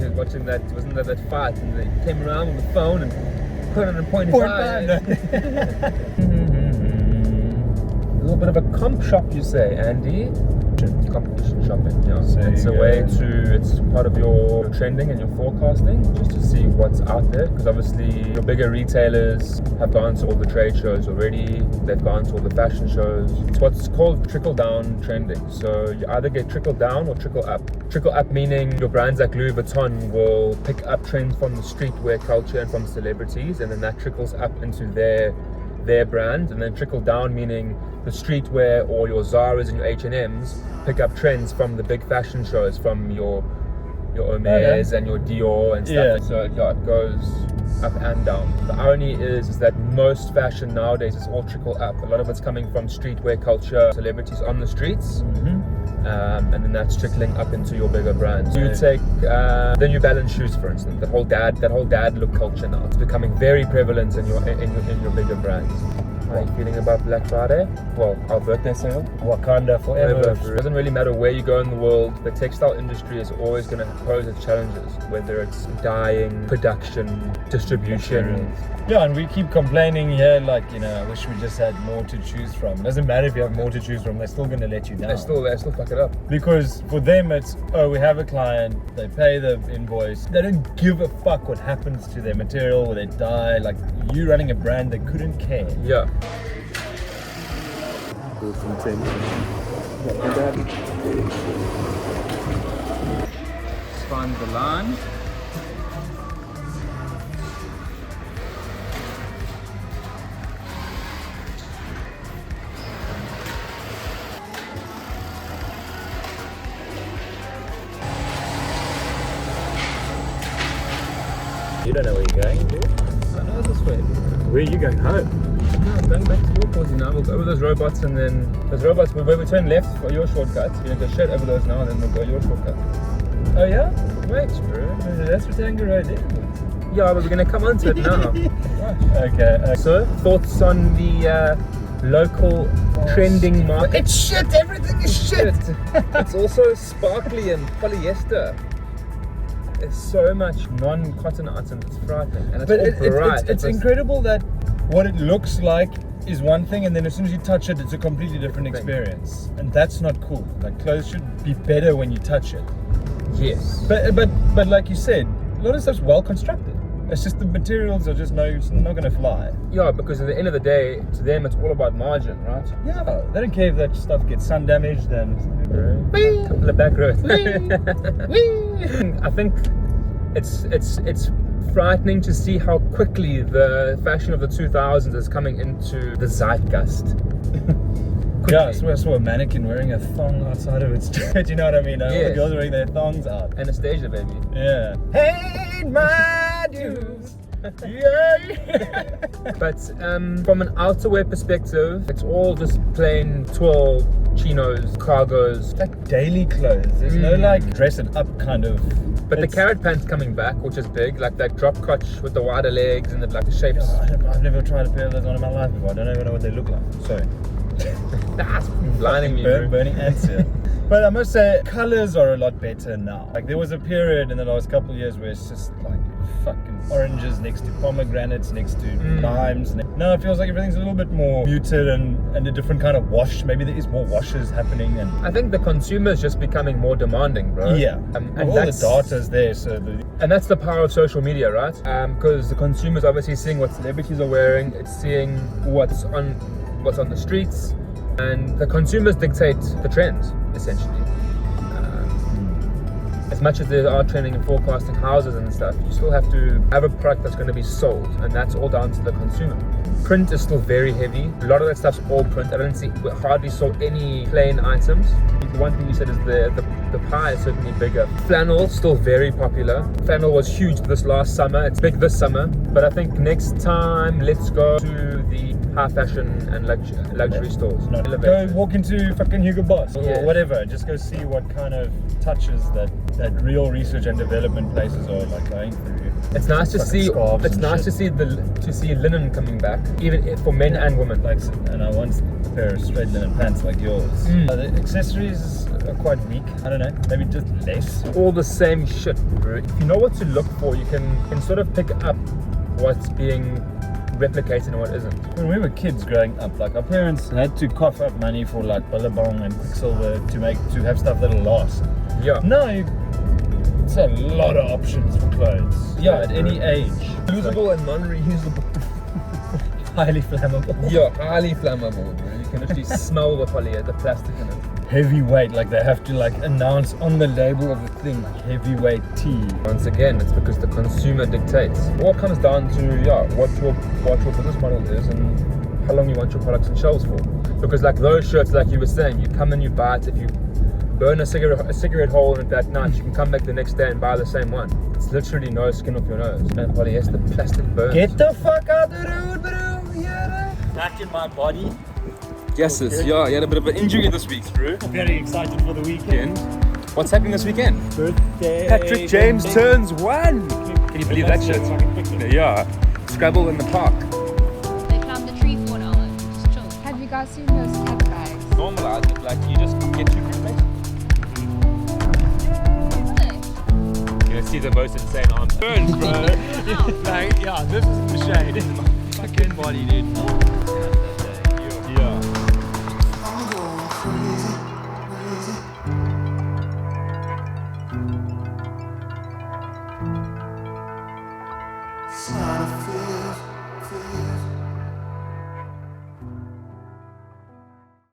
he was watching that, wasn't that fight, and he came around with the phone and put it in point Point five. five. A little bit of a comp shop, you say, Andy? Competition shopping, yeah. So it's a way to, it's part of your trending and your forecasting, just to see what's out there, because obviously your bigger retailers have gone to all the trade shows already, they've gone to all the fashion shows. It's what's called trickle down trending. So you either get trickle down or trickle up. Trickle up meaning your brands like Louis Vuitton will pick up trends from the streetwear culture and from celebrities, and then that trickles up into their brand, and then trickle down meaning the streetwear or your Zara's and your H&M's pick up trends from the big fashion shows, from your Hermes and your Dior and stuff. So yeah, it goes up and down. The irony is that most fashion nowadays is all trickle up. A lot of it's coming from streetwear culture, celebrities on the streets, and then that's trickling up into your bigger brands. You take the New Balance shoes, for instance. That whole dad look culture now. It's becoming very prevalent in your bigger brands. How are you feeling about Black Friday? Well, our birthday sale. Wakanda forever. It doesn't really matter where you go in the world. The textile industry is always going to pose its challenges, whether it's dyeing, production, distribution. Yeah, and we keep complaining here, like, you know, I wish we just had more to choose from. It doesn't matter if you have more to choose from, they're still going to let you down. They still fuck it up. Because for them, it's, oh, we have a client, they pay the invoice, they don't give a fuck what happens to their material, or they die. Like, you running a brand, they couldn't care. Yeah. Find the line. You don't know where you're going, do you? I know this way. Where are you going? Home? No, I'm going back to your course now. We'll go over those robots, and then those robots, where we turn left for your shortcut, you're going to go straight over those now, and then we'll go your shortcut. Oh yeah? Wait, bro. That's Ratanga Road there. Yeah, but we're going to come onto it now. Okay. So, thoughts on the local trending market? It's shit! Everything is shit! It's also sparkly and polyester. There's so much non-cotton items, it's frightening. And it's But all bright. it's incredible that what it looks like is one thing, and then as soon as you touch it, it's a completely different experience. And that's not cool. Like, clothes should be better when you touch it. Yes. But like you said, a lot of stuff's well constructed. It's just the materials are just not going to fly. Yeah, because at the end of the day, to them it's all about margin, right? Yeah, they don't care if that stuff gets sun damaged and... A couple of back roads. I think it's frightening to see how quickly the fashion of the 2000s is coming into the zeitgeist. Yeah, I saw a mannequin wearing a thong outside of its church, you know what I mean? All the girls are wearing their thongs out. Anastasia, baby. Yeah. Paid my dues. Yeah. But from an outerwear perspective, it's all just plain twill, chinos, cargos. Like daily clothes. There's no like dress it up kind of. But the carrot pant's coming back, which is big, like that drop crotch with the wider legs and the shapes. I've never tried a pair of those on in my life before. I don't even know what they look like. Sorry. That's blinding me. Burning ants here. But I must say, colors are a lot better now. Like, there was a period in the last couple of years where it's just like fucking oranges next to pomegranates, next to limes. Now it feels like everything's a little bit more muted and a different kind of wash. Maybe there is more washes happening. And I think the consumer is just becoming more demanding, bro. yeah, and all the data's there. So and that's the power of social media, right? Because the consumer's obviously seeing what celebrities are wearing. It's seeing what's on the streets, and the consumers dictate the trends, essentially. As much as there are trending and forecasting houses and stuff, you still have to have a product that's going to be sold, and that's all down to the consumer. Print is still very heavy. A lot of that stuff's all print. I hardly saw any plain items. The one thing you said is the pie is certainly bigger. Flannel, still very popular. Flannel was huge this last summer. It's big this summer. But I think next time, let's go to the high fashion and luxury stores. Go walk into fucking Hugo Boss or whatever. Just go see what kind of touches that real research and development places are like going through. It's nice to see. It's nice to see linen coming back, even for men and women. Like, and I want a pair of straight linen pants like yours. The accessories are quite weak. I don't know, maybe just less. All the same shit, bro. If you know what to look for, you can sort of pick up what's being replicated and what isn't. When we were kids growing up, like our parents had to cough up money for like Billabong and Quicksilver to have stuff that'll last. Yeah. Now it's a lot of options for clothes. Yeah, at any age. Usable and non-reusable. Highly flammable. Yeah, highly flammable, bro. You can literally smell the plastic in it. Heavyweight, like they have to like announce on the label of the thing, heavyweight tea. Once again, it's because the consumer dictates. It all comes down to what your business model is and how long you want your products on shelves for. Because like those shirts, like you were saying, you come and you buy it. If you burn a cigarette hole in it that night, you can come back the next day and buy the same one. It's literally no skin off your nose. And polyester plastic burns. Get the fuck out the road, bro. Yeah. Back in my body. Yes, yeah, you had a bit of an injury this week, bro. Very excited for the weekend. What's happening this weekend? Birthday. Patrick James turns 1. Can you believe that shit? Yeah. Scrabble in the park. They climbed the tree for an hour. Just chill. Have you guys seen those cat bags? Normalized it, like you just get 2 crewmates. You see the most insane arm burns, bro. Like, yeah, this is the shade in my fucking body, dude.